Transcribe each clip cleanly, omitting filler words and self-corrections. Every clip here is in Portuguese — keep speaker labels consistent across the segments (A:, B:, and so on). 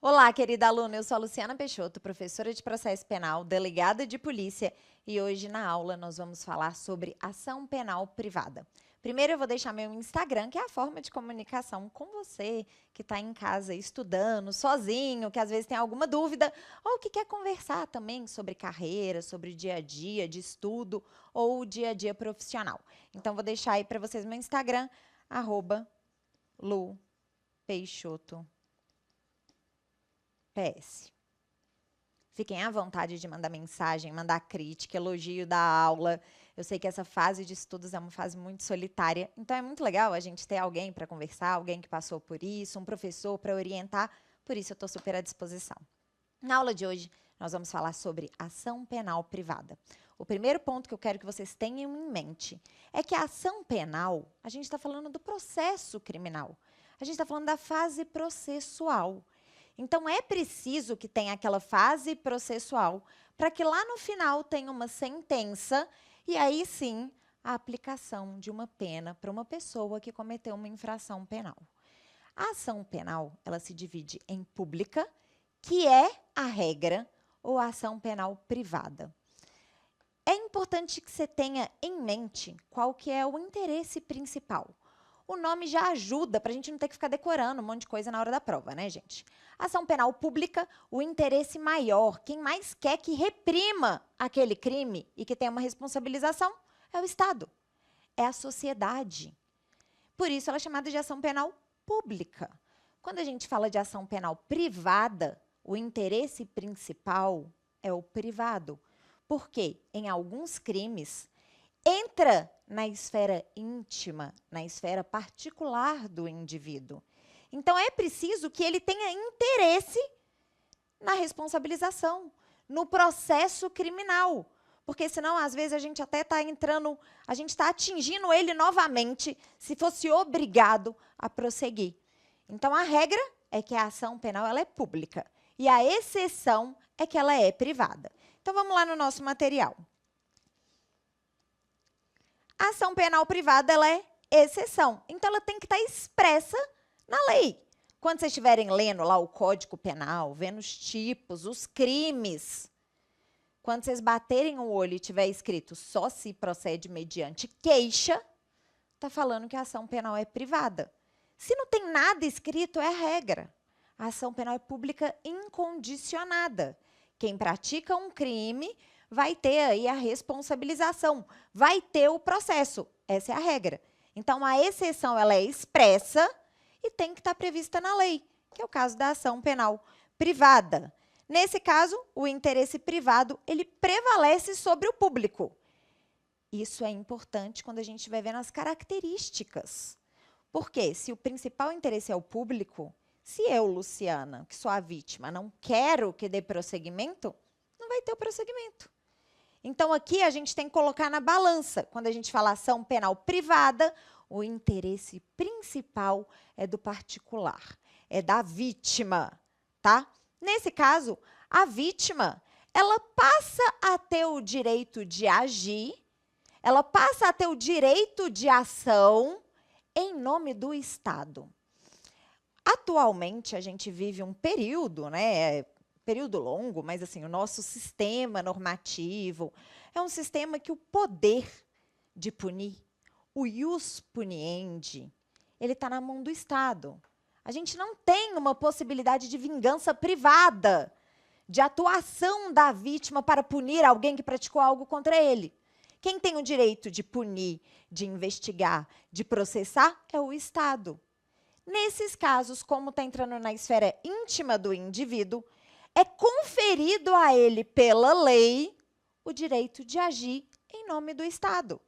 A: Olá, querida aluna, eu sou a Luciana Peixoto, professora de processo penal, delegada de polícia, e hoje na aula nós vamos falar sobre ação penal privada. Primeiro eu vou deixar meu Instagram, que é a forma de comunicação com você que está em casa estudando, sozinho, que às vezes tem alguma dúvida, ou que quer conversar também sobre carreira, sobre dia a dia de estudo ou dia a dia profissional. Então vou deixar aí para vocês meu Instagram, @LuPeixoto. PS. Fiquem à vontade de mandar mensagem, mandar crítica, elogio da aula. Eu sei que essa fase de estudos é uma fase muito solitária, então é muito legal a gente ter alguém para conversar, alguém que passou por isso, um professor para orientar, por isso eu estou super à disposição. Na aula de hoje, nós vamos falar sobre ação penal privada. O primeiro ponto que eu quero que vocês tenham em mente é que a ação penal, a gente está falando do processo criminal, a gente está falando da fase processual. Então, é preciso que tenha aquela fase processual para que lá no final tenha uma sentença e aí sim a aplicação de uma pena para uma pessoa que cometeu uma infração penal. A ação penal, ela se divide em pública, que é a regra, ou a ação penal privada. É importante que você tenha em mente qual que é o interesse principal. O nome já ajuda para a gente não ter que ficar decorando um monte de coisa na hora da prova, né, gente? Ação penal pública, o interesse maior, quem mais quer que reprima aquele crime e que tenha uma responsabilização é o Estado, é a sociedade. Por isso ela é chamada de ação penal pública. Quando a gente fala de ação penal privada, o interesse principal é o privado. Porque em alguns crimes entra na esfera íntima, na esfera particular do indivíduo. Então, é preciso que ele tenha interesse na responsabilização, no processo criminal. Porque senão, às vezes, a gente até está entrando, a gente está atingindo ele novamente, se fosse obrigado a prosseguir. Então, a regra é que a ação penal ela é pública e a exceção é que ela é privada. Então, vamos lá no nosso material. A ação penal privada ela é exceção. Então, ela tem que estar expressa na lei. Quando vocês estiverem lendo lá o Código Penal, vendo os tipos, os crimes, quando vocês baterem o olho e tiver escrito só se procede mediante queixa, está falando que a ação penal é privada. Se não tem nada escrito, é a regra. A ação penal é pública incondicionada. Quem pratica um crime vai ter aí a responsabilização, vai ter o processo. Essa é a regra. Então, a exceção ela é expressa e tem que estar prevista na lei, que é o caso da ação penal privada. Nesse caso, o interesse privado ele prevalece sobre o público. Isso é importante quando a gente vai vendo as características. Porque se o principal interesse é o público, se eu, Luciana, que sou a vítima, não quero que dê prosseguimento, não vai ter o prosseguimento. Então, aqui a gente tem que colocar na balança. Quando a gente fala ação penal privada, o interesse principal é do particular, é da vítima, tá? Nesse caso, a vítima, ela passa a ter o direito de agir, ela passa a ter o direito de ação em nome do Estado. Atualmente, a gente vive um período, né? Período longo, mas assim, o nosso sistema normativo é um sistema que o poder de punir, o ius puniendi, ele está na mão do Estado. A gente não tem uma possibilidade de vingança privada, de atuação da vítima para punir alguém que praticou algo contra ele. Quem tem o direito de punir, de investigar, de processar é o Estado. Nesses casos, como está entrando na esfera íntima do indivíduo, é conferido a ele pela lei o direito de agir em nome do Estado.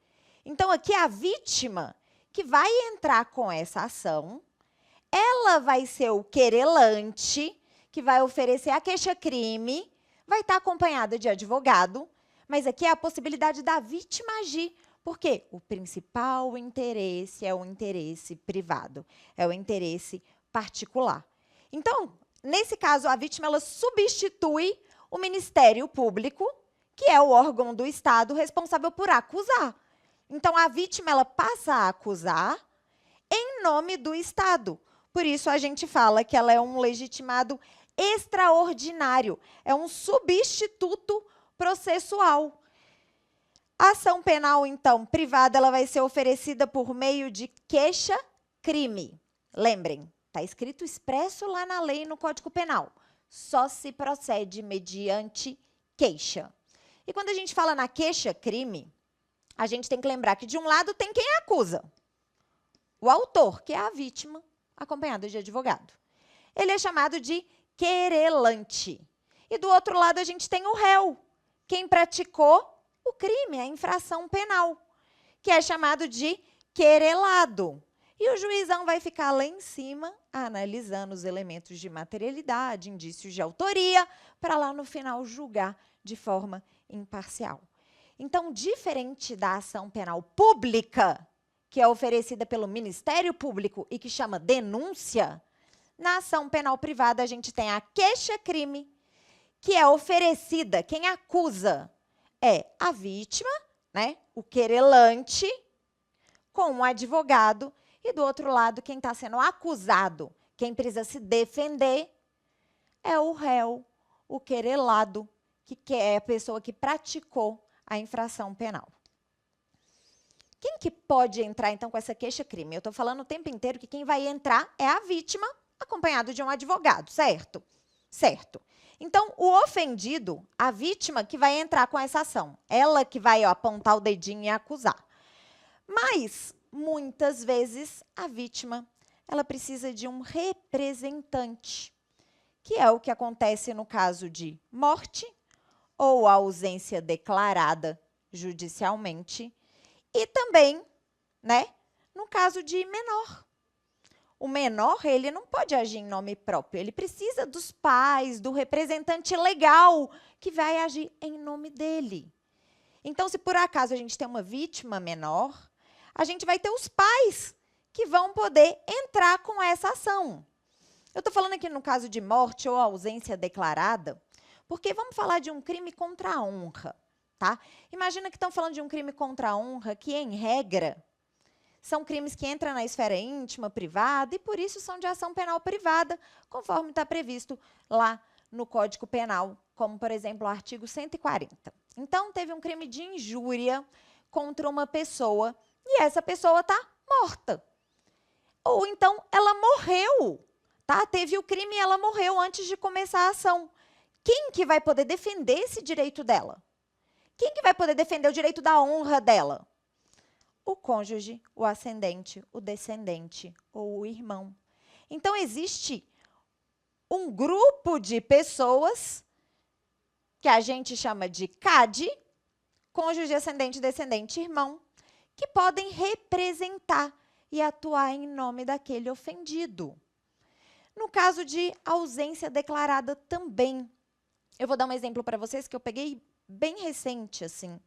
A: Então, aqui a vítima que vai entrar com essa ação, ela vai ser o querelante, que vai oferecer a queixa-crime, vai estar acompanhada de advogado, mas aqui é a possibilidade da vítima agir. Por quê? O principal interesse é o interesse privado, é o interesse particular. Então, nesse caso, a vítima ela substitui o Ministério Público, que é o órgão do Estado responsável por acusar. Então, a vítima ela passa a acusar em nome do Estado. Por isso, a gente fala que ela é um legitimado extraordinário, é um substituto processual. A ação penal, então, privada, ela vai ser oferecida por meio de queixa-crime. Lembrem, está escrito expresso lá na lei e no Código Penal. Só se procede mediante queixa. E quando a gente fala na queixa-crime, a gente tem que lembrar que de um lado tem quem acusa, o autor, que é a vítima, acompanhada de advogado. Ele é chamado de querelante. E do outro lado a gente tem o réu, quem praticou o crime, a infração penal, que é chamado de querelado. E o juizão vai ficar lá em cima, analisando os elementos de materialidade, indícios de autoria, para lá no final julgar de forma imparcial. Então, diferente da ação penal pública, que é oferecida pelo Ministério Público e que chama denúncia, na ação penal privada a gente tem a queixa-crime, que é oferecida, quem acusa é a vítima, né, o querelante, com um advogado, e do outro lado, quem está sendo acusado, quem precisa se defender, é o réu, o querelado, que é a pessoa que praticou a infração penal. Quem que pode entrar, então, com essa queixa-crime? Eu estou falando o tempo inteiro que quem vai entrar é a vítima, acompanhado de um advogado, certo? Certo. Então, o ofendido, a vítima que vai entrar com essa ação, ela que vai apontar o dedinho e acusar. Mas, muitas vezes, a vítima, ela precisa de um representante, que é o que acontece no caso de morte ou ausência declarada judicialmente, e também, né, no caso de menor. O menor, ele não pode agir em nome próprio, ele precisa dos pais, do representante legal que vai agir em nome dele. Então, se por acaso a gente tem uma vítima menor, a gente vai ter os pais que vão poder entrar com essa ação. Eu estou falando aqui no caso de morte ou ausência declarada, porque vamos falar de um crime contra a honra, tá? Imagina que estão falando de um crime contra a honra que, em regra, são crimes que entram na esfera íntima, privada, e por isso são de ação penal privada, conforme está previsto lá no Código Penal, como, por exemplo, o artigo 140. Então, teve um crime de injúria contra uma pessoa, e essa pessoa está morta. Ou então, ela morreu, tá? Teve o crime e ela morreu antes de começar a ação. Quem que vai poder defender esse direito dela? Quem que vai poder defender o direito da honra dela? O cônjuge, o ascendente, o descendente ou o irmão. Então, existe um grupo de pessoas que a gente chama de CAD, cônjuge, ascendente, descendente, irmão, que podem representar e atuar em nome daquele ofendido. No caso de ausência declarada também, eu vou dar um exemplo para vocês que eu peguei bem recente, assim.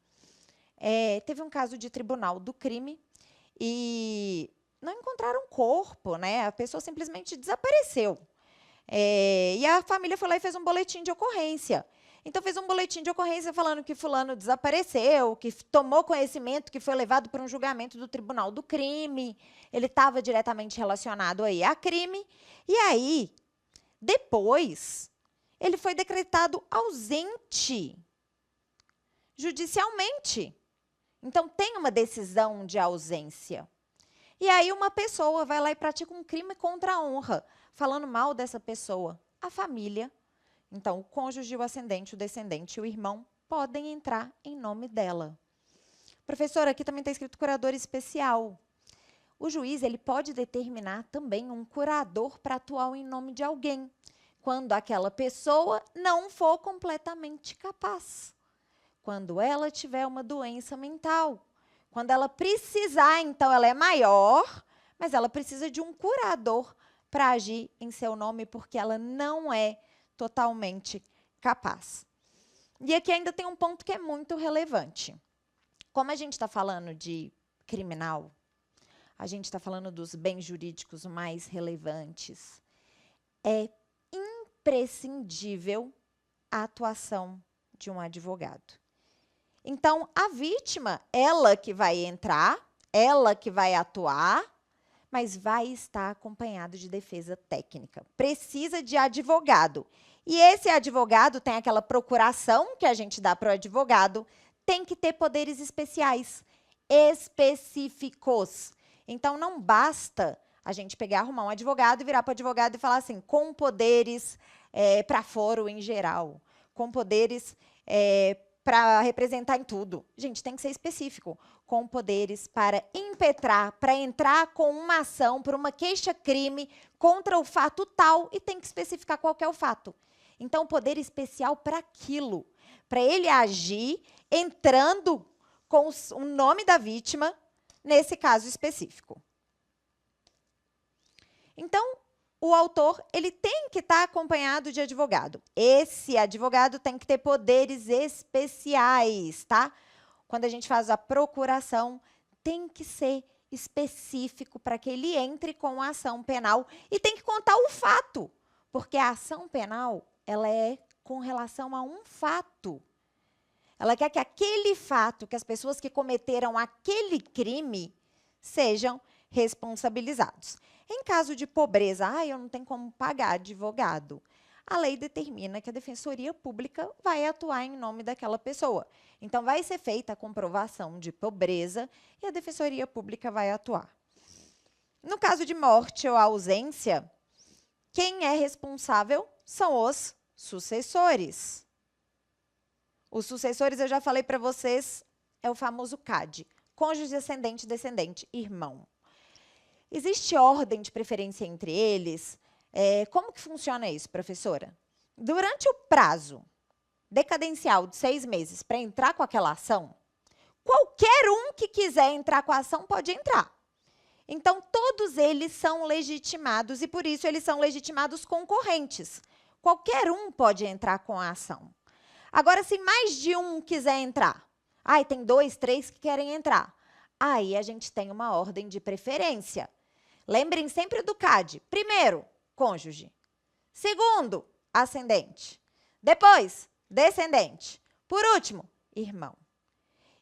A: Teve um caso de tribunal do crime e não encontraram corpo, né? A pessoa simplesmente desapareceu. E a família foi lá e fez um boletim de ocorrência. Então, fez um boletim de ocorrência falando que fulano desapareceu, que tomou conhecimento, que foi levado para um julgamento do tribunal do crime, ele estava diretamente relacionado aí a crime. E aí, depois, ele foi decretado ausente judicialmente. Então, tem uma decisão de ausência. E aí, uma pessoa vai lá e pratica um crime contra a honra, falando mal dessa pessoa. A família, então, o cônjuge, o ascendente, o descendente e o irmão podem entrar em nome dela. Professora, aqui também está escrito curador especial. O juiz, ele pode determinar também um curador para atuar em nome de alguém, quando aquela pessoa não for completamente capaz. Quando ela tiver uma doença mental. Quando ela precisar, então ela é maior, mas ela precisa de um curador para agir em seu nome, porque ela não é totalmente capaz. E aqui ainda tem um ponto que é muito relevante. Como a gente está falando de criminal, a gente está falando dos bens jurídicos mais relevantes, é imprescindível a atuação de um advogado. Então, a vítima, ela que vai entrar, ela que vai atuar, mas vai estar acompanhado de defesa técnica. Precisa de advogado. E esse advogado tem aquela procuração que a gente dá para o advogado, tem que ter poderes especiais, específicos. Então, não basta a gente pegar, arrumar um advogado e virar para o advogado e falar assim, com poderes para foro em geral, com poderes para representar em tudo. Gente, tem que ser específico. Com poderes para impetrar, para entrar com uma ação por uma queixa-crime contra o fato tal, e tem que especificar qual que é o fato. Então, poder especial para aquilo, para ele agir entrando com o nome da vítima nesse caso específico. Então, o autor ele tem que estar acompanhado de advogado. Esse advogado tem que ter poderes especiais, tá? Quando a gente faz a procuração, tem que ser específico para que ele entre com a ação penal e tem que contar o fato, porque a ação penal ela é com relação a um fato. Ela quer que aquele fato, que as pessoas que cometeram aquele crime sejam responsabilizados. Em caso de pobreza, eu não tenho como pagar advogado. A lei determina que a Defensoria Pública vai atuar em nome daquela pessoa. Então, vai ser feita a comprovação de pobreza e a Defensoria Pública vai atuar. No caso de morte ou ausência, quem é responsável são os sucessores. Os sucessores, eu já falei para vocês, é o famoso CAD, cônjuge ascendente, descendente, irmão. Existe ordem de preferência entre eles? Como que funciona isso, professora? Durante o prazo decadencial de 6 meses para entrar com aquela ação, qualquer um que quiser entrar com a ação pode entrar. Então, todos eles são legitimados e, por isso, eles são legitimados concorrentes. Qualquer um pode entrar com a ação. Agora, se mais de um quiser entrar, tem 2, 3 que querem entrar, aí a gente tem uma ordem de preferência. Lembrem sempre do CAD. Primeiro, cônjuge. Segundo, ascendente. Depois, descendente. Por último, irmão.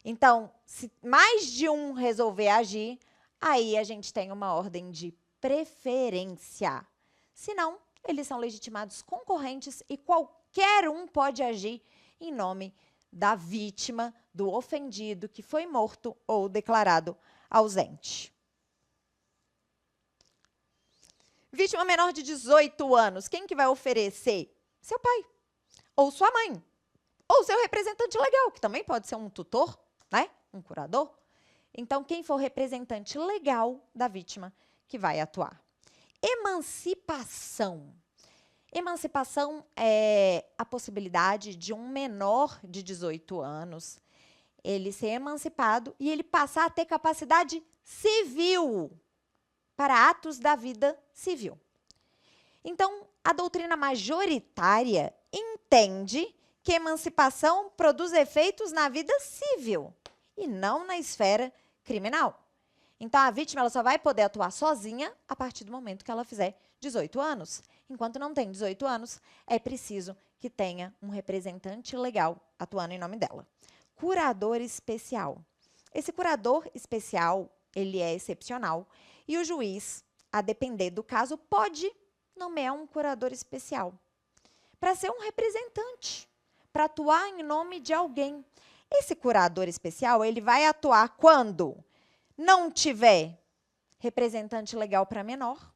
A: Então, se mais de um resolver agir, aí a gente tem uma ordem de preferência. Senão, eles são legitimados concorrentes e qualquer um pode agir em nome da vítima, do ofendido que foi morto ou declarado ausente. Vítima menor de 18 anos, quem que vai oferecer? Seu pai, ou sua mãe, ou seu representante legal, que também pode ser um tutor, né? Um curador. Então, quem for representante legal da vítima que vai atuar. Emancipação. Emancipação é a possibilidade de um menor de 18 anos ele ser emancipado e ele passar a ter capacidade civil para atos da vida civil. Então, a doutrina majoritária entende que emancipação produz efeitos na vida civil e não na esfera criminal. Então, a vítima ela só vai poder atuar sozinha a partir do momento que ela fizer 18 anos. Enquanto não tem 18 anos, é preciso que tenha um representante legal atuando em nome dela. Curador especial. Esse curador especial, ele é excepcional e o juiz, a depender do caso, pode nomear um curador especial para ser um representante, para atuar em nome de alguém. Esse curador especial, ele vai atuar quando não tiver representante legal para menor,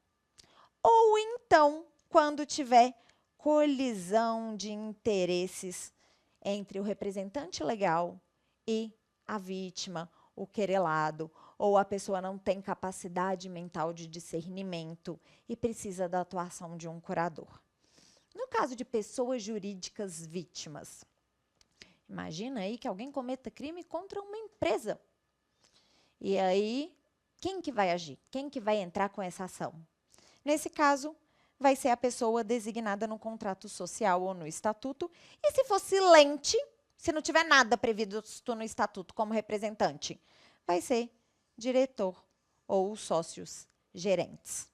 A: ou então quando tiver colisão de interesses entre o representante legal e a vítima, o querelado, ou a pessoa não tem capacidade mental de discernimento e precisa da atuação de um curador. No caso de pessoas jurídicas vítimas, imagina aí que alguém cometa crime contra uma empresa. E aí, quem que vai agir? Quem que vai entrar com essa ação? Nesse caso, vai ser a pessoa designada no contrato social ou no estatuto. E se for silente, se não tiver nada previsto no estatuto como representante, vai ser diretor ou sócios gerentes.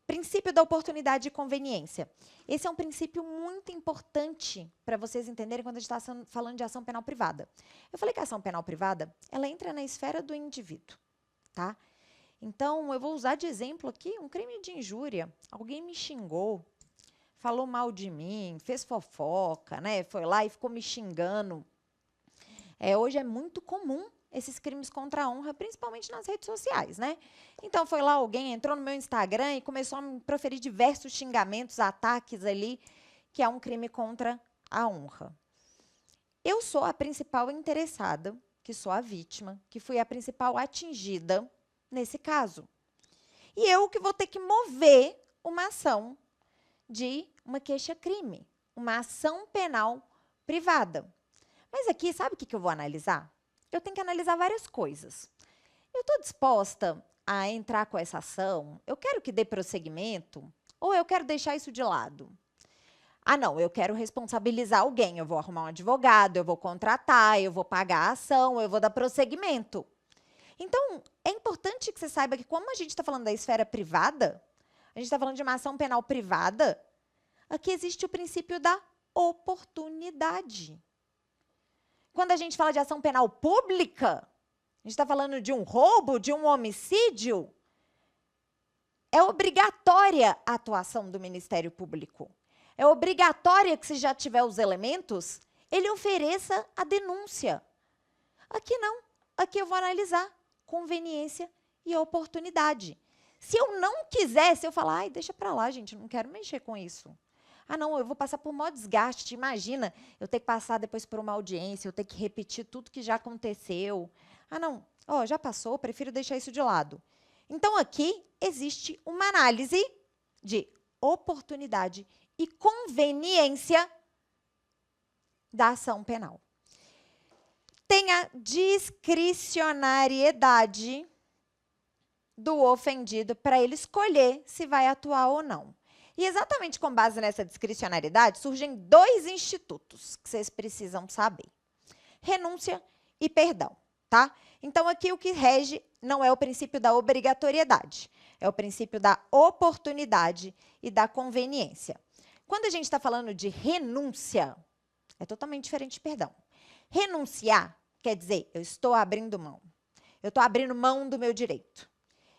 A: Princípio da oportunidade e conveniência. Esse é um princípio muito importante para vocês entenderem quando a gente está falando de ação penal privada. Eu falei que a ação penal privada, ela entra na esfera do indivíduo, tá? Então, eu vou usar de exemplo aqui um crime de injúria. Alguém me xingou, falou mal de mim, fez fofoca, né? Foi lá e ficou me xingando. Hoje é muito comum esses crimes contra a honra, principalmente nas redes sociais, né? Então, foi lá alguém, entrou no meu Instagram e começou a me proferir diversos xingamentos, ataques ali, que é um crime contra a honra. Eu sou a principal interessada, que sou a vítima, que fui a principal atingida nesse caso. E eu que vou ter que mover uma ação de uma queixa-crime, uma ação penal privada. Mas aqui, sabe o que eu vou analisar? Eu tenho que analisar várias coisas. Eu estou disposta a entrar com essa ação? Eu quero que dê prosseguimento? Ou eu quero deixar isso de lado? Ah, não, eu quero responsabilizar alguém. Eu vou arrumar um advogado, eu vou contratar, eu vou pagar a ação, eu vou dar prosseguimento. Então, é importante que você saiba que, como a gente está falando da esfera privada, a gente está falando de uma ação penal privada, aqui existe o princípio da oportunidade. Quando a gente fala de ação penal pública, a gente está falando de um roubo, de um homicídio, é obrigatória a atuação do Ministério Público. É obrigatória que, se já tiver os elementos, ele ofereça a denúncia. Aqui não. Aqui eu vou analisar conveniência e oportunidade. Se eu não quiser, se eu falar, ai, deixa para lá, gente, não quero mexer com isso. Ah, não, eu vou passar por maior desgaste. Imagina, eu ter que passar depois por uma audiência, eu ter que repetir tudo que já aconteceu. Ah, não, já passou, prefiro deixar isso de lado. Então, aqui existe uma análise de oportunidade e conveniência da ação penal. Tem a discricionariedade do ofendido para ele escolher se vai atuar ou não. E exatamente com base nessa discricionariedade, surgem dois institutos que vocês precisam saber. Renúncia e perdão, tá? Então, aqui o que rege não é o princípio da obrigatoriedade, é o princípio da oportunidade e da conveniência. Quando a gente está falando de renúncia, é totalmente diferente de perdão. Renunciar quer dizer, eu estou abrindo mão. Eu estou abrindo mão do meu direito.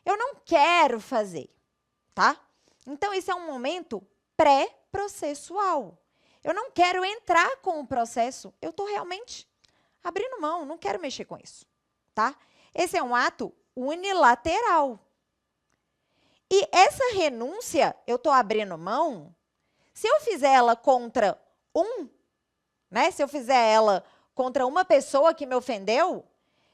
A: Eu não quero fazer, tá? Então, esse é um momento pré-processual. Eu não quero entrar com o processo, eu estou realmente abrindo mão, não quero mexer com isso, tá? Esse é um ato unilateral. E essa renúncia, eu estou abrindo mão, se eu fizer ela contra né? Se eu fizer ela contra uma pessoa que me ofendeu,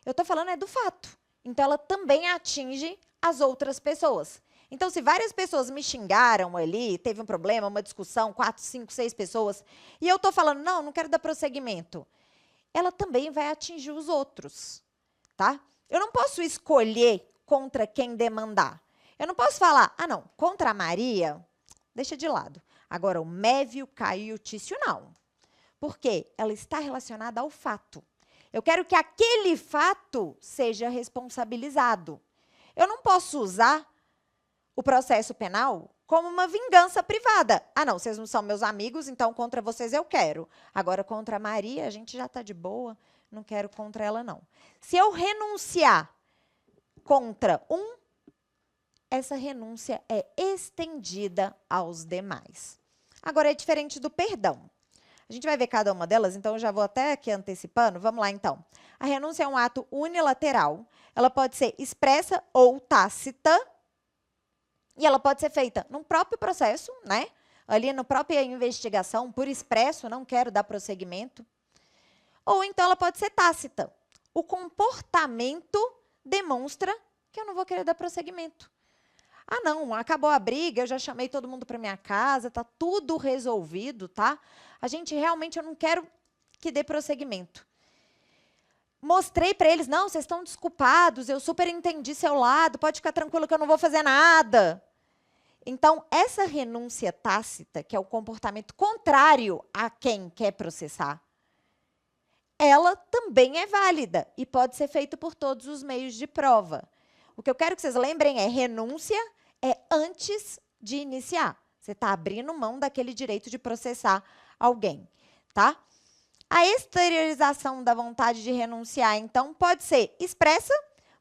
A: eu estou falando do fato. Então, ela também atinge as outras pessoas. Então, se várias pessoas me xingaram ali, teve um problema, uma discussão, 4, 5, 6 pessoas, e eu estou falando, não quero dar prosseguimento, ela também vai atingir os outros, tá? Eu não posso escolher contra quem demandar. Eu não posso falar, não, contra a Maria, deixa de lado. Agora, o Mévio, Caio e o Tício, não. Por quê? Ela está relacionada ao fato. Eu quero que aquele fato seja responsabilizado. Eu não posso usar o processo penal como uma vingança privada. Não, vocês não são meus amigos, então contra vocês eu quero. Agora, contra a Maria, a gente já está de boa, não quero contra ela, não. Se eu renunciar contra essa renúncia é estendida aos demais. Agora, é diferente do perdão. A gente vai ver cada uma delas, então eu já vou até aqui antecipando. Vamos lá, então. A renúncia é um ato unilateral. Ela pode ser expressa ou tácita. E ela pode ser feita no próprio processo, né? Ali na própria investigação, por expresso, não quero dar prosseguimento. Ou então ela pode ser tácita. O comportamento demonstra que eu não vou querer dar prosseguimento. Não, acabou a briga, eu já chamei todo mundo para minha casa, tá tudo resolvido, tá? Eu não quero que dê prosseguimento. Mostrei para eles, não, vocês estão desculpados, eu super entendi seu lado, pode ficar tranquilo que eu não vou fazer nada. Então, essa renúncia tácita, que é o comportamento contrário a quem quer processar, ela também é válida e pode ser feita por todos os meios de prova. O que eu quero que vocês lembrem é renúncia é antes de iniciar. Você está abrindo mão daquele direito de processar alguém, tá? A exteriorização da vontade de renunciar, então, pode ser expressa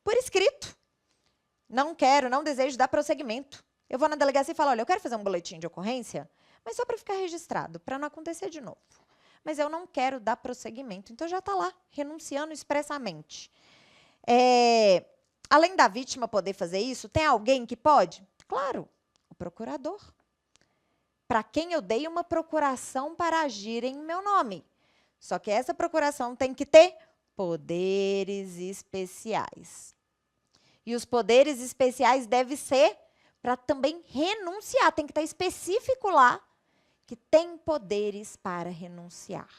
A: por escrito. Não quero, não desejo dar prosseguimento. Eu vou na delegacia e falo, olha, eu quero fazer um boletim de ocorrência, mas só para ficar registrado, para não acontecer de novo. Mas eu não quero dar prosseguimento. Então, já está lá, renunciando expressamente. Além da vítima poder fazer isso, tem alguém que pode? Claro, o procurador. Para quem eu dei uma procuração para agir em meu nome. Só que essa procuração tem que ter poderes especiais. E os poderes especiais devem ser para também renunciar. Tem que estar específico lá que tem poderes para renunciar.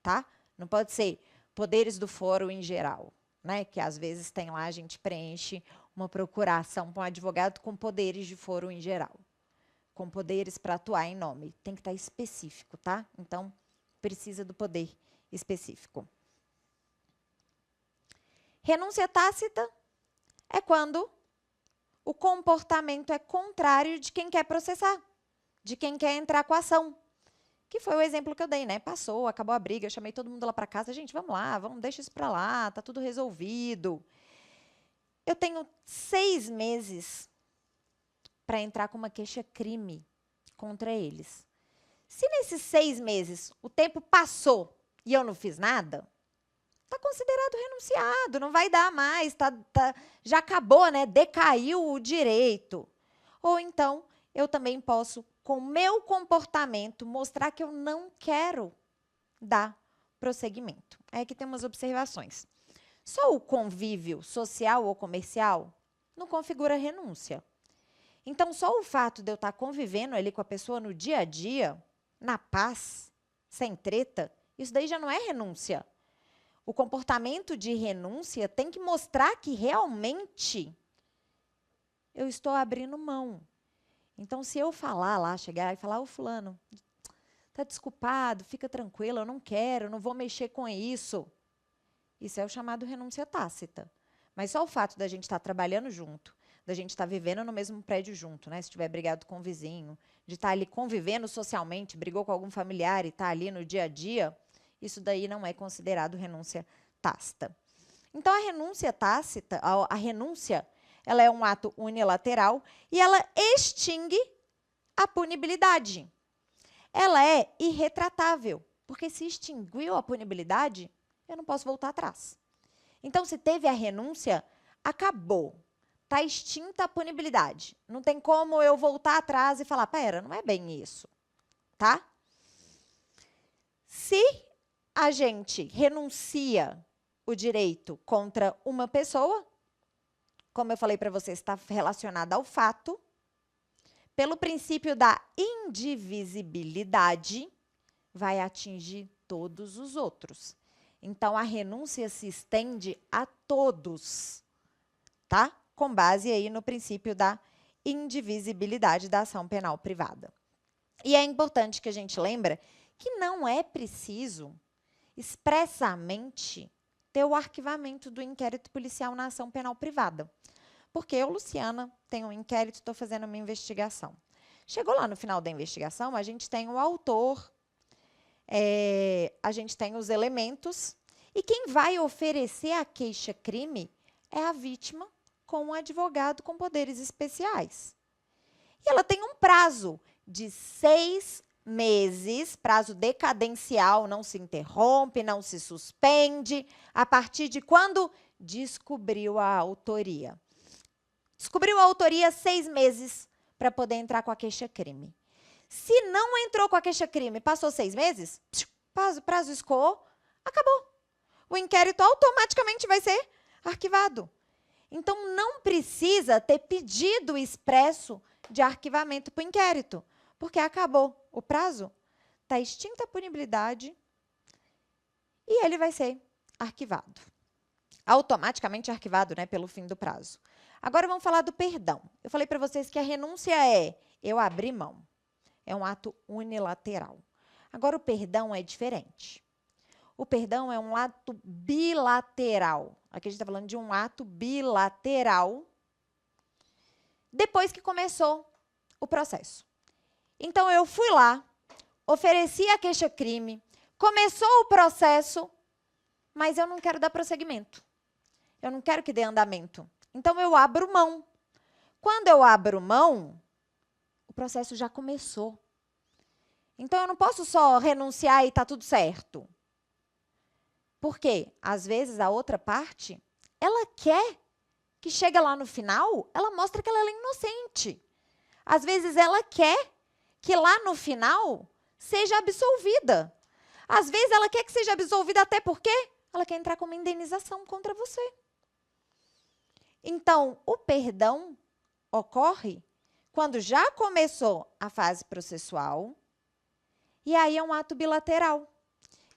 A: Tá? Não pode ser poderes do foro em geral, né? Que às vezes tem lá, a gente preenche uma procuração para um advogado com poderes de foro em geral. Com poderes para atuar em nome. Tem que estar específico, tá? Então, precisa do poder específico. Renúncia tácita é quando o comportamento é contrário de quem quer processar, de quem quer entrar com a ação. Que foi o exemplo que eu dei, né? Passou, acabou a briga, eu chamei todo mundo lá para casa. Gente, vamos lá, deixa isso para lá, tá tudo resolvido. Eu tenho 6 meses para entrar com uma queixa-crime contra eles. Se nesses 6 meses o tempo passou e eu não fiz nada, está considerado renunciado, não vai dar mais, já acabou, né? Decaiu o direito. Ou então, eu também posso, com o meu comportamento, mostrar que eu não quero dar prosseguimento. Aí que tem umas observações. Só o convívio social ou comercial não configura renúncia. Então, só o fato de eu estar convivendo ali com a pessoa no dia a dia, na paz, sem treta, isso daí já não é renúncia. O comportamento de renúncia tem que mostrar que realmente eu estou abrindo mão. Então, se eu falar lá, chegar e falar, ô fulano, tá desculpado, fica tranquilo, eu não quero, não vou mexer com isso. Isso é o chamado renúncia tácita. Mas só o fato da gente estar trabalhando junto, da gente estar vivendo no mesmo prédio junto, né? Se tiver brigado com o vizinho, de estar ali convivendo socialmente, brigou com algum familiar e está ali no dia a dia, isso daí não é considerado renúncia tácita. Então, a renúncia tácita, a renúncia, ela é um ato unilateral e ela extingue a punibilidade. Ela é irretratável, porque se extinguiu a punibilidade, eu não posso voltar atrás. Então, se teve a renúncia, acabou. Está extinta a punibilidade. Não tem como eu voltar atrás e falar, pera, não é bem isso, tá? Se a gente renuncia o direito contra uma pessoa, como eu falei para vocês, está relacionada ao fato, pelo princípio da indivisibilidade, vai atingir todos os outros. Então, a renúncia se estende a todos, tá? Com base aí no princípio da indivisibilidade da ação penal privada. E é importante que a gente lembre que não é preciso expressamente ter o arquivamento do inquérito policial na ação penal privada. Porque eu, Luciana, tenho um inquérito, estou fazendo uma investigação. Chegou lá no final da investigação, a gente tem o autor, a gente tem os elementos, e quem vai oferecer a queixa-crime é a vítima com um advogado com poderes especiais. E ela tem um prazo de 6 meses, prazo decadencial, não se interrompe, não se suspende, a partir de quando descobriu a autoria. Descobriu a autoria 6 meses para poder entrar com a queixa-crime. Se não entrou com a queixa-crime, passou 6 meses, prazo escoou, acabou. O inquérito automaticamente vai ser arquivado. Então, não precisa ter pedido expresso de arquivamento para o inquérito, porque acabou o prazo, está extinta a punibilidade e ele vai ser arquivado. Automaticamente arquivado, né, pelo fim do prazo. Agora, vamos falar do perdão. Eu falei para vocês que a renúncia é eu abrir mão. É um ato unilateral. Agora, o perdão é diferente. O perdão é um ato bilateral. Aqui a gente está falando de um ato bilateral depois que começou o processo. Então, eu fui lá, ofereci a queixa-crime, começou o processo, mas eu não quero dar prosseguimento. Eu não quero que dê andamento. Então, eu abro mão. Quando eu abro mão, o processo já começou. Então, eu não posso só renunciar e tá tudo certo. Porque, às vezes, a outra parte, ela quer que chega lá no final, ela mostra que ela é inocente. Às vezes, ela quer que lá no final seja absolvida. Às vezes, ela quer que seja absolvida até porque ela quer entrar com uma indenização contra você. Então, o perdão ocorre quando já começou a fase processual e aí é um ato bilateral.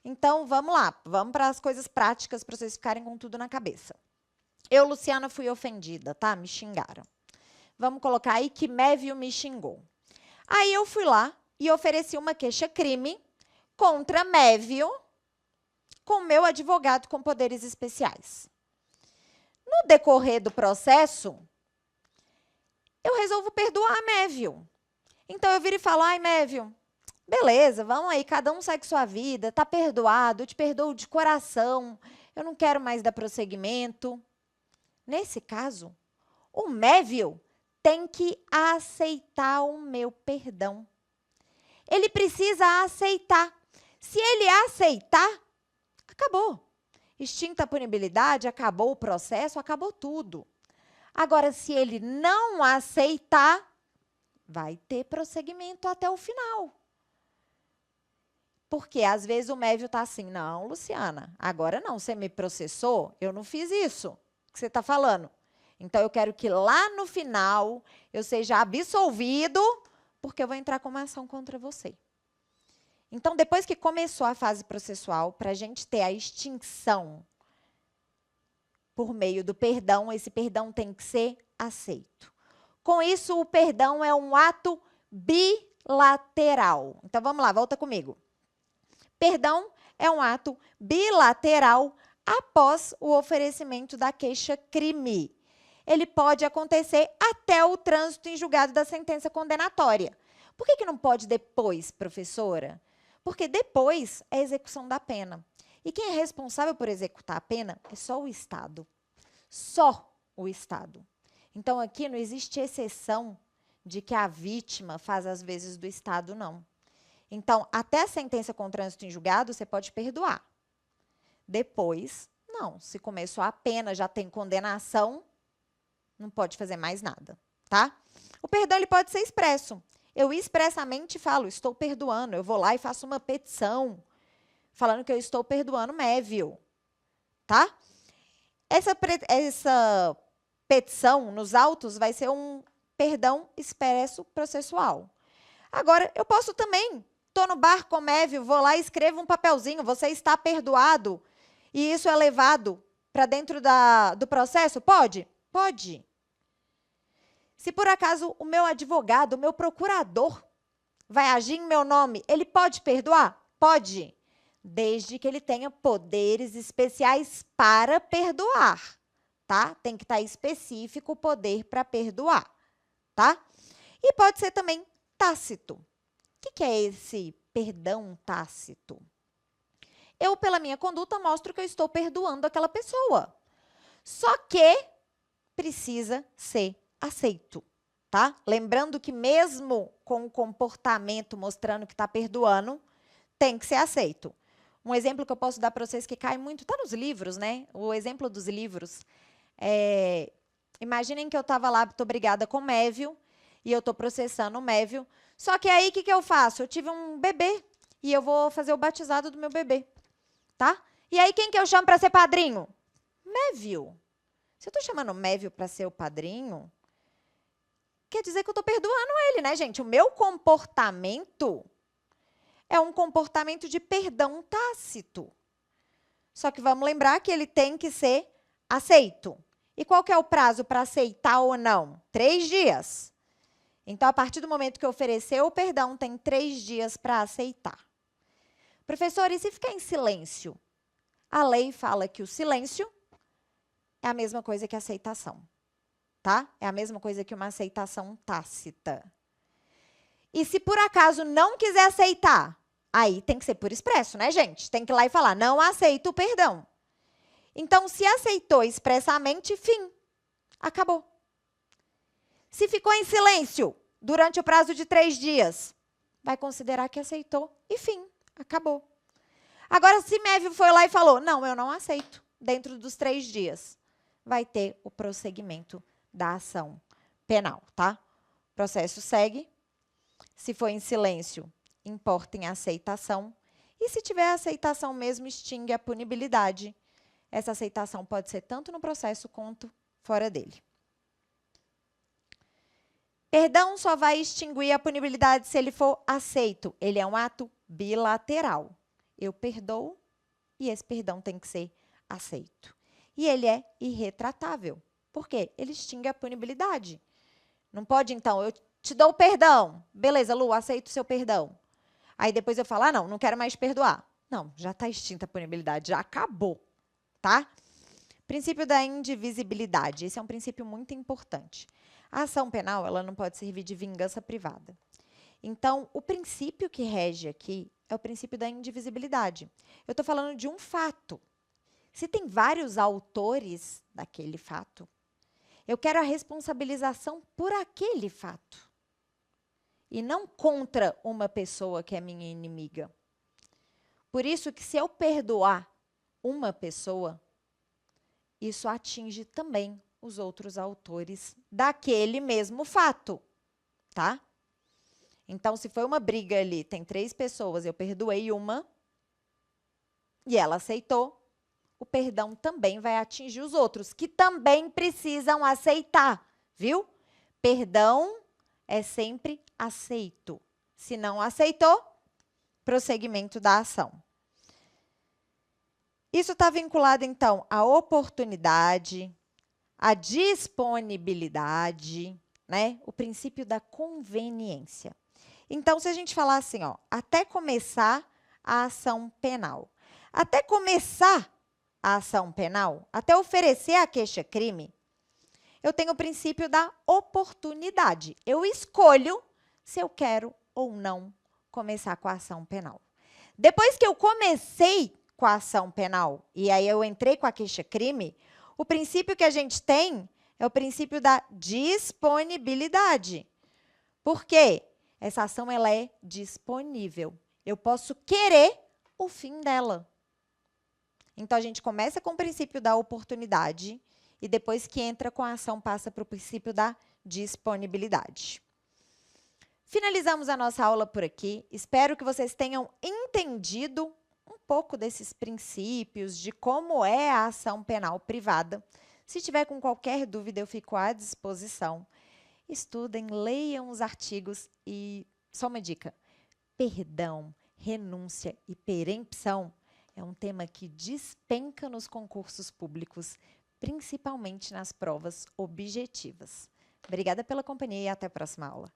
A: Então, vamos lá, vamos para as coisas práticas para vocês ficarem com tudo na cabeça. Eu, Luciana, fui ofendida, tá? Me xingaram. Vamos colocar aí que Mévio me xingou. Aí eu fui lá e ofereci uma queixa-crime contra Mévio com meu advogado com poderes especiais. No decorrer do processo, eu resolvo perdoar Mévio. Então, eu viro e falo, ai, Mévio, beleza, vamos aí, cada um segue sua vida, tá perdoado, eu te perdoo de coração, eu não quero mais dar prosseguimento. Nesse caso, o Mévio tem que aceitar o meu perdão. Ele precisa aceitar. Se ele aceitar, acabou. Extinta a punibilidade, acabou o processo, acabou tudo. Agora, se ele não aceitar, vai ter prosseguimento até o final. Porque, às vezes, o Mévio está assim, não, Luciana, agora não, você me processou, eu não fiz isso que você está falando. Então, eu quero que lá no final eu seja absolvido, porque eu vou entrar com uma ação contra você. Então, depois que começou a fase processual, para a gente ter a extinção por meio do perdão, esse perdão tem que ser aceito. Com isso, o perdão é um ato bilateral. Então, vamos lá, volta comigo. Perdão é um ato bilateral após o oferecimento da queixa-crime. Ele pode acontecer até o trânsito em julgado da sentença condenatória. Por que não pode depois, professora? Porque depois é a execução da pena. E quem é responsável por executar a pena é só o Estado. Só o Estado. Então, aqui não existe exceção de que a vítima faz as vezes do Estado, não. Então, até a sentença com trânsito em julgado, você pode perdoar. Depois, não. Se começou a pena, já tem condenação, não pode fazer mais nada, tá? O perdão ele pode ser expresso. Eu expressamente falo, estou perdoando. Eu vou lá e faço uma petição falando que eu estou perdoando Mévio, tá? Essa petição nos autos vai ser um perdão expresso processual. Agora, eu posso também, estou no bar com Mévio, vou lá e escrevo um papelzinho, você está perdoado, e isso é levado para dentro do processo? Pode? Pode. Se por acaso o meu advogado, o meu procurador, vai agir em meu nome, ele pode perdoar? Pode. Desde que ele tenha poderes especiais para perdoar, tá? Tem que estar específico o poder para perdoar, tá? E pode ser também tácito. O que é esse perdão tácito? Eu, pela minha conduta, mostro que eu estou perdoando aquela pessoa. Só que precisa ser aceito, tá? Lembrando que mesmo com o comportamento mostrando que está perdoando, tem que ser aceito. Um exemplo que eu posso dar para vocês que cai muito, está nos livros, né? O exemplo dos livros. Imaginem que eu estava lá, estou brigada com o Mévio, e eu estou processando o Mévio. Só que aí, o que eu faço? Eu tive um bebê, e eu vou fazer o batizado do meu bebê, tá? E aí, quem que eu chamo para ser padrinho? Mévio. Se eu estou chamando o Mévio para ser o padrinho, quer dizer que eu estou perdoando ele, né, gente? O meu comportamento é um comportamento de perdão tácito. Só que vamos lembrar que ele tem que ser aceito. E qual que é o prazo para aceitar ou não? 3 dias. Então, a partir do momento que ofereceu o perdão, tem 3 dias para aceitar. Professor, e se ficar em silêncio? A lei fala que o silêncio é a mesma coisa que a aceitação, tá? É a mesma coisa que uma aceitação tácita. E se por acaso não quiser aceitar, aí tem que ser por expresso, né, gente? Tem que ir lá e falar, não aceito o perdão. Então, se aceitou expressamente, fim. acabou. Se ficou em silêncio durante o prazo de 3 dias, vai considerar que aceitou e fim, acabou. Agora, se MEV foi lá e falou, não, eu não aceito, dentro dos 3 dias, vai ter o prosseguimento da ação penal, tá? O processo segue. Se for em silêncio, importa em aceitação. E se tiver aceitação mesmo, extingue a punibilidade. Essa aceitação pode ser tanto no processo quanto fora dele. Perdão só vai extinguir a punibilidade se ele for aceito. Ele é um ato bilateral. Eu perdoo e esse perdão tem que ser aceito. E ele é irretratável. Por quê? Ele extingue a punibilidade. Não pode, então, eu te dou o perdão. Beleza, Lu, aceito o seu perdão. Aí depois eu falo, ah, não quero mais perdoar. Não, já está extinta a punibilidade, já acabou, tá? Princípio da indivisibilidade. Esse é um princípio muito importante. A ação penal, ela não pode servir de vingança privada. Então, o princípio que rege aqui é o princípio da indivisibilidade. Eu estou falando de um fato. Se tem vários autores daquele fato, eu quero a responsabilização por aquele fato. E não contra uma pessoa que é minha inimiga. Por isso que se eu perdoar uma pessoa, isso atinge também os outros autores daquele mesmo fato, tá? Então, se foi uma briga ali, tem 3 pessoas, eu perdoei uma e ela aceitou, o perdão também vai atingir os outros, que também precisam aceitar, viu? Perdão é sempre aceito. Se não aceitou, prosseguimento da ação. Isso está vinculado, então, à oportunidade, à disponibilidade, né? O princípio da conveniência. Então, se a gente falar assim, ó, até começar a ação penal. Até começar a ação penal, até oferecer a queixa-crime, eu tenho o princípio da oportunidade. Eu escolho se eu quero ou não começar com a ação penal. Depois que eu comecei com a ação penal, e aí eu entrei com a queixa-crime, o princípio que a gente tem é o princípio da disponibilidade. Por quê? Essa ação ela é disponível. Eu posso querer o fim dela. Então, a gente começa com o princípio da oportunidade e depois que entra com a ação, passa para o princípio da disponibilidade. Finalizamos a nossa aula por aqui. Espero que vocês tenham entendido um pouco desses princípios, de como é a ação penal privada. Se tiver com qualquer dúvida, eu fico à disposição. Estudem, leiam os artigos e, só uma dica, perdão, renúncia e perempção é um tema que despenca nos concursos públicos, principalmente nas provas objetivas. Obrigada pela companhia e até a próxima aula.